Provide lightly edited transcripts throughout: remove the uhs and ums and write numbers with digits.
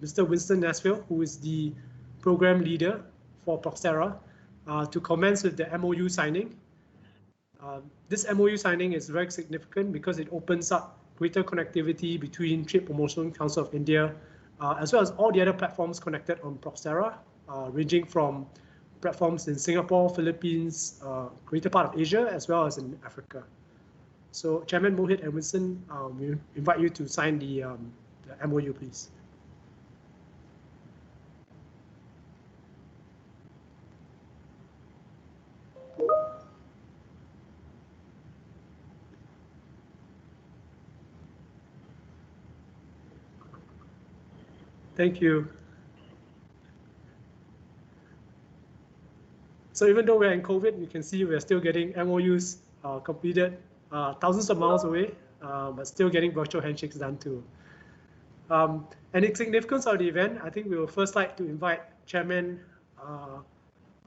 Mr. Winston Nesfield, who is the program leader for Proxtera, to commence with the MoU signing. This MoU signing is very significant because it opens up greater connectivity between Trade Promotion Council of India, as well as all the other platforms connected on Proxtera, ranging from platforms in Singapore, Philippines, greater part of Asia, as well as in Africa. So Chairman Mohit and Winston, we invite you to sign the MoU, please. Thank you. So even though we're in COVID, you can see we're still getting MoUs completed thousands of miles away, but still getting virtual handshakes done too. And the significance of the event, I think we will first like to invite Chairman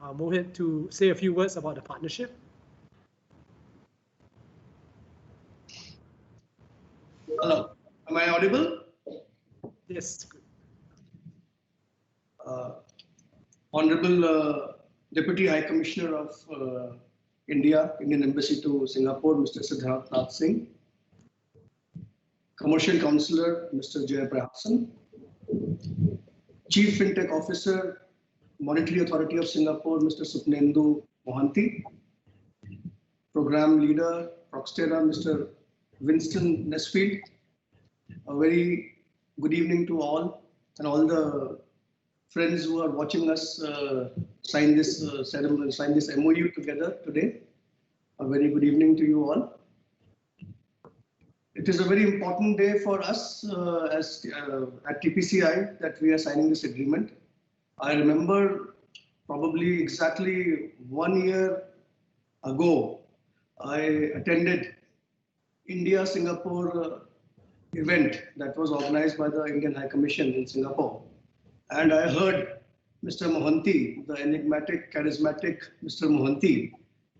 Mohit to say a few words about the partnership. Hello, am I audible? Yes. Honorable Deputy High Commissioner of Indian Embassy to Singapore, Mr. Siddharth Nath Singh, Commercial Councillor, Mr. Jay Prahasan, Chief Fintech Officer, Monetary Authority of Singapore, Mr. Supnendu Mohanty, Program Leader, Proxtera, Mr. Winston Nesfield. A very good evening to all and all the friends who are watching us sign this ceremony, sign this MoU together today. A very good evening to you all. It is a very important day for us at TPCI that we are signing this agreement. I remember probably exactly 1 year ago, I attended India-Singapore event that was organized by the Indian High Commission in Singapore. And I heard Mr. Mohanty, the enigmatic, charismatic Mr. Mohanty,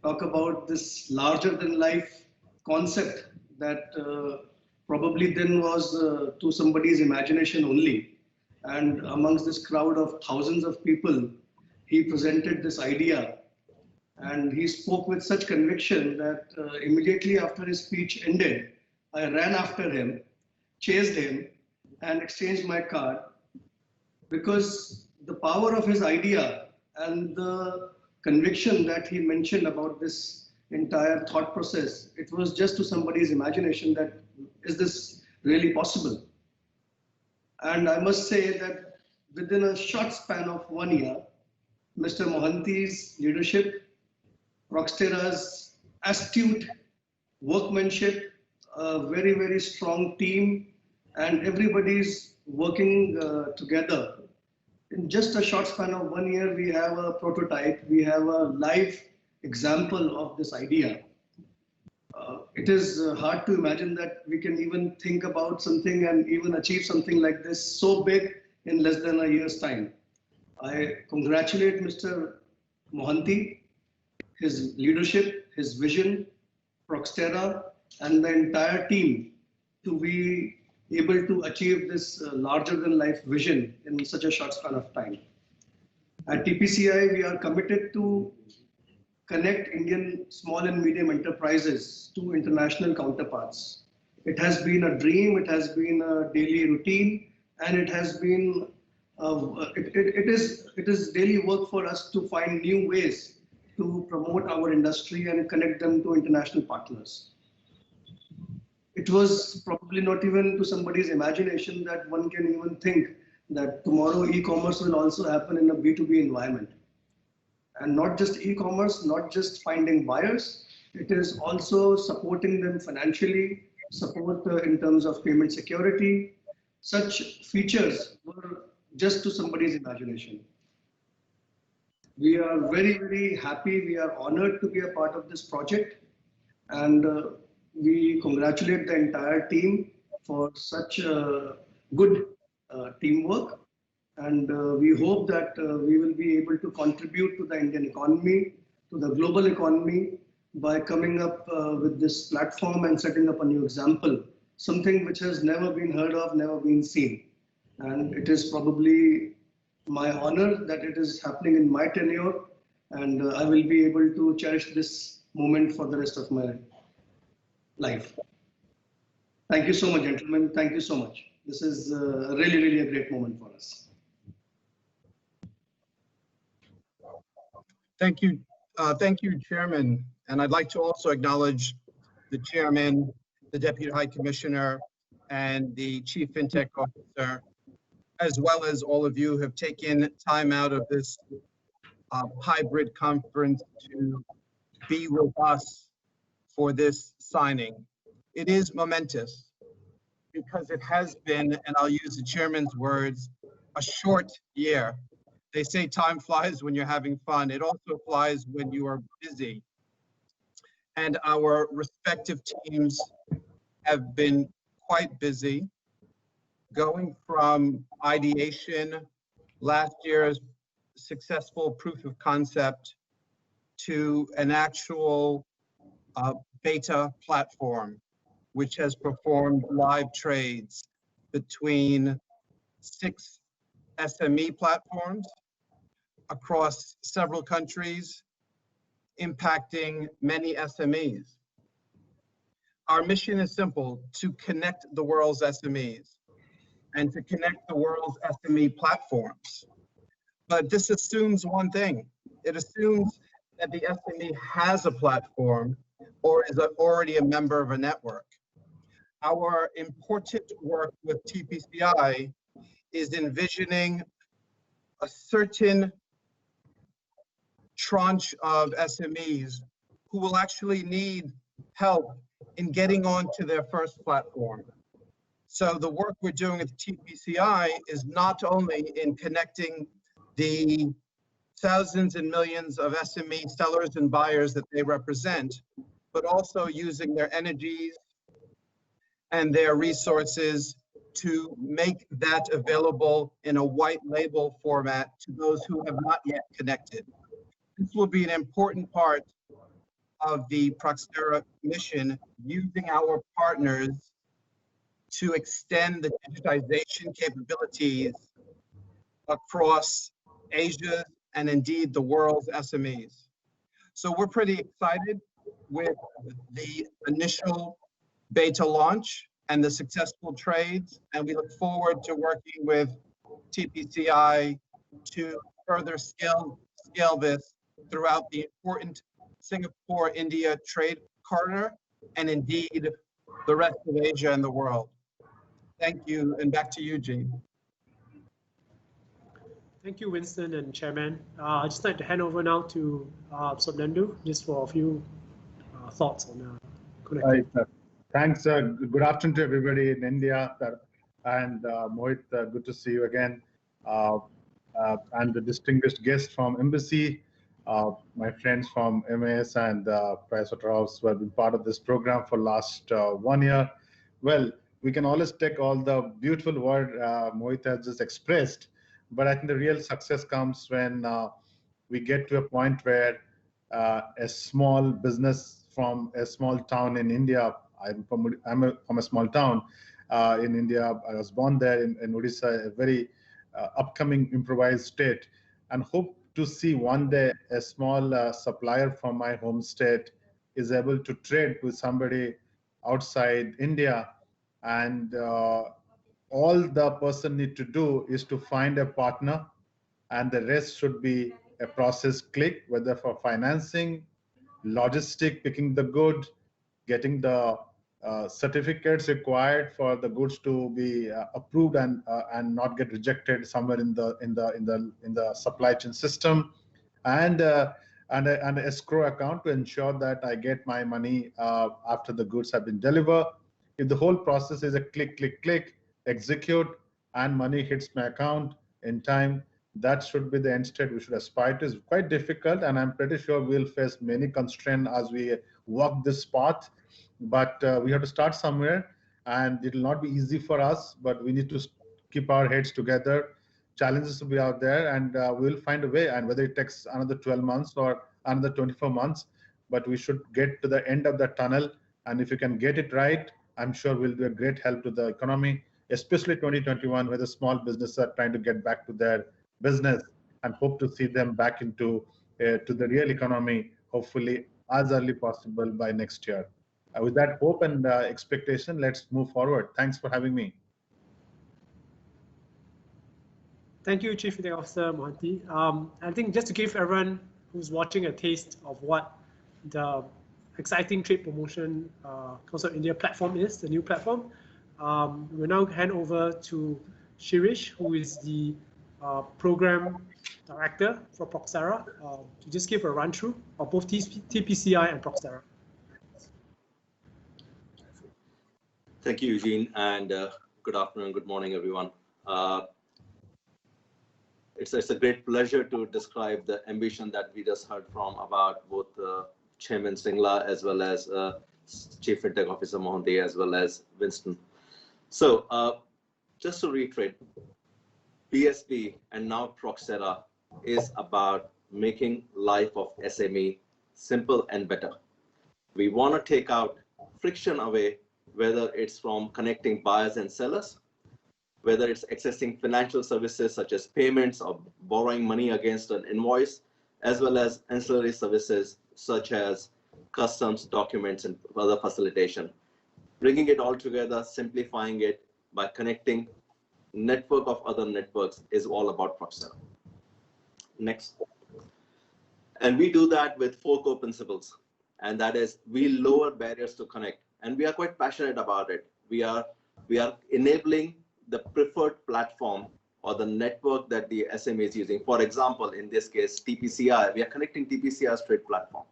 talk about this larger-than-life concept that probably then was to somebody's imagination only. And amongst this crowd of thousands of people, he presented this idea. And he spoke with such conviction that immediately after his speech ended, I ran after him, chased him, and exchanged my card, because the power of his idea and the conviction that he mentioned about this entire thought process, it was just to somebody's imagination that, is this really possible? And I must say that within a short span of 1 year, Mr. Mohanty's leadership, Proxtera's astute workmanship, a very, very strong team, and everybody's working together. In just a short span of 1 year, we have a prototype, we have a live example of this idea. It is hard to imagine that we can even think about something and even achieve something like this so big in less than a year's time. I congratulate Mr. Mohanty, his leadership, his vision, Proxtera, and the entire team to be able to achieve this larger-than-life vision in such a short span of time. At TPCI, we are committed to connect Indian small and medium enterprises to international counterparts. It has been a dream, it has been a daily routine, and it has been, it is daily work for us to find new ways to promote our industry and connect them to international partners. It was probably not even to somebody's imagination that one can even think that tomorrow e-commerce will also happen in a B2B environment. And not just e-commerce, not just finding buyers, it is also supporting them financially, support in terms of payment security. Such features were just to somebody's imagination. We are very, very happy. We are honored to be a part of this project. And we congratulate the entire team for such good teamwork. And we hope that we will be able to contribute to the Indian economy, to the global economy, by coming up with this platform and setting up a new example, something which has never been heard of, never been seen. And it is probably my honor that it is happening in my tenure, and I will be able to cherish this moment for the rest of my life. Thank you so much, gentlemen. Thank you so much. This is really, really a great moment for us. Thank you. Thank you, Chairman. And I'd like to also acknowledge the Chairman, the Deputy High Commissioner, and the Chief FinTech Officer, as well as all of you who have taken time out of this hybrid conference to be with us for this signing. It is momentous because it has been, and I'll use the Chairman's words, a short year. They say time flies when you're having fun. It also flies when you are busy. And our respective teams have been quite busy, going from ideation, last year's successful proof of concept, to an actual beta platform, which has performed live trades between 6 SME platforms across several countries, impacting many SMEs. Our mission is simple: to connect the world's SMEs and to connect the world's SME platforms. But this assumes one thing. It assumes that the SME has a platform or is already a member of a network. Our important work with TPCI is envisioning a certain tranche of SMEs who will actually need help in getting onto their first platform. So the work we're doing at TPCI is not only in connecting the thousands and millions of SME sellers and buyers that they represent, but also using their energies and their resources to make that available in a white label format to those who have not yet connected. This will be an important part of the Proxtera mission, using our partners to extend the digitization capabilities across Asia and indeed the world's SMEs. So we're pretty excited with the initial beta launch and the successful trades, and we look forward to working with TPCI to further scale this throughout the important Singapore-India trade corridor and indeed the rest of Asia and the world. Thank you, and back to you, Gene. Thank you, Winston and Chairman. I'd just like to hand over now to Subnandu, just for a few thoughts on connectivity. Right. Thanks. Good afternoon to everybody in India. And Mohit, good to see you again. And the distinguished guests from Embassy, my friends from MAS and Pricewaterhouse who have been part of this program for last 1 year. Well, we can always take all the beautiful word Mohit has just expressed, but I think the real success comes when we get to a point where a small business from a small town in India, I'm from a small town in India. I was born there in Odisha, a very upcoming improvised state, and hope to see one day a small supplier from my home state is able to trade with somebody outside India, and all the person need to do is to find a partner, and the rest should be a process click, whether for financing, logistic, picking the good, getting the certificates required for the goods to be approved and not get rejected somewhere in the supply chain system, and an escrow account to ensure that I get my money after the goods have been delivered. If the whole process is a click, click, click, execute, and money hits my account in time, that should be the end state we should aspire to. It's quite difficult, and I'm pretty sure we'll face many constraints as we walk this path. But we have to start somewhere, and it will not be easy for us, but we need to keep our heads together. Challenges will be out there, and we'll find a way, and whether it takes another 12 months or another 24 months, but we should get to the end of the tunnel. And if you can get it right, I'm sure we'll be a great help to the economy especially 2021, where the small businesses are trying to get back to their business, and hope to see them back into to the real economy, hopefully as early possible by next year. With that hope and expectation, let's move forward. Thanks for having me. Thank you, Chief Fintech Officer Mohanty. I think just to give everyone who's watching a taste of what the exciting trade promotion Council of India platform is, the new platform, we'll now hand over to Shirish, who is the program director for Proxtera, to just give a run through of both TPCI and Proxtera. Thank you, Eugene, and good afternoon, good morning, everyone. It's a great pleasure to describe the ambition that we just heard from about both Chairman Singla as well as Chief Fintech Officer Mohit as well as Winston. So just to reiterate, BSP and now Proxtera is about making life of SME simple and better. We want to take out friction away, whether it's from connecting buyers and sellers, whether it's accessing financial services such as payments or borrowing money against an invoice, as well as ancillary services such as customs, documents, and other facilitation. Bringing it all together, simplifying it by connecting network of other networks is all about Proxtera. Next. And we do that with 4 core principles, and that is we lower barriers to connect, and we are quite passionate about it. We are enabling the preferred platform or the network that the SME is using. For example, in this case, TPCI, we are connecting TPCI's trade platform.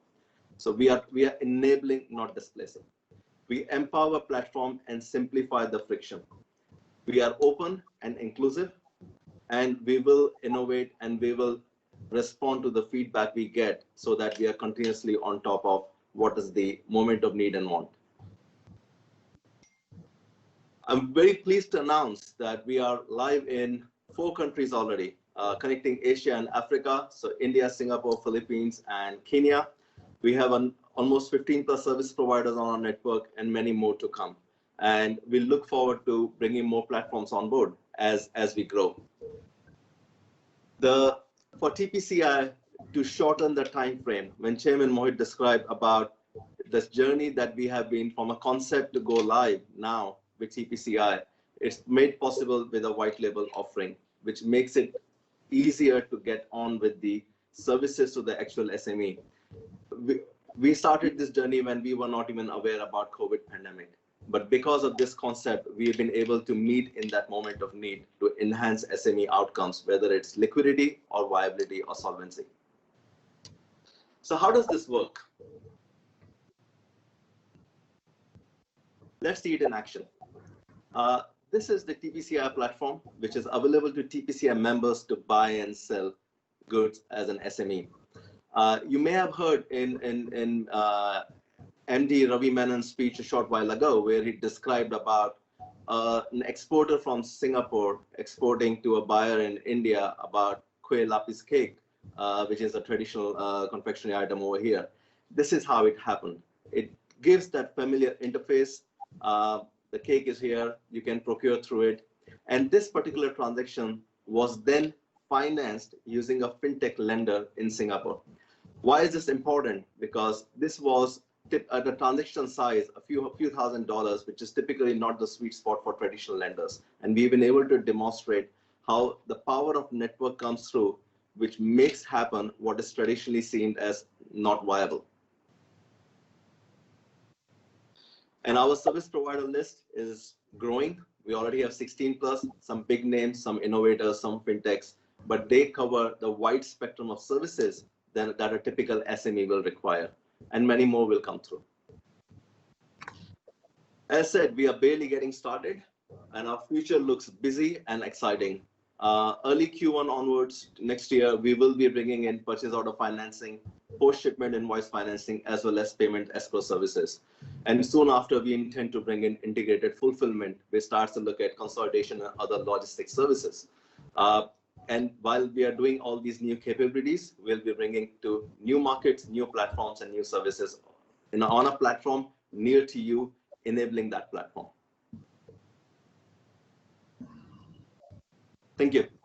So we are enabling, not displacing. We empower platform and simplify the friction. We are open and inclusive, and we will innovate and we will respond to the feedback we get so that we are continuously on top of what is the moment of need and want. I'm very pleased to announce that we are live in 4 countries already, connecting Asia and Africa, so India, Singapore, Philippines, and Kenya. We have almost 15 plus service providers on our network and many more to come. And we look forward to bringing more platforms on board as we grow. For TPCI, to shorten the time frame, when Chairman Mohit described about this journey that we have been from a concept to go live now with TPCI, it's made possible with a white label offering, which makes it easier to get on with the services to the actual SME. We started this journey when we were not even aware about COVID pandemic. But because of this concept, we've been able to meet in that moment of need to enhance SME outcomes, whether it's liquidity or viability or solvency. So how does this work? Let's see it in action. This is the TPCI platform, which is available to TPCI members to buy and sell goods as an SME. You may have heard in MD Ravi Menon's speech a short while ago, where he described about an exporter from Singapore exporting to a buyer in India about kue lapis cake, which is a traditional confectionery item over here. This is how it happened. It gives that familiar interface. The cake is here, you can procure through it. And this particular transaction was then financed using a fintech lender in Singapore. Why is this important? Because this was at a transaction size, a few $1,000s, which is typically not the sweet spot for traditional lenders. And we've been able to demonstrate how the power of network comes through, which makes happen what is traditionally seen as not viable. And our service provider list is growing. We already have 16 plus, some big names, some innovators, some fintechs, but they cover the wide spectrum of services that a typical SME will require, and many more will come through. As said, we are barely getting started, and our future looks busy and exciting. Early Q1 onwards next year, we will be bringing in purchase order financing, post-shipment invoice financing, as well as payment escrow services. And soon after, we intend to bring in integrated fulfillment, which starts to look at consolidation and other logistics services. And while we are doing all these new capabilities, we'll be bringing to new markets, new platforms, and new services on a platform near to you, enabling that platform. Thank you.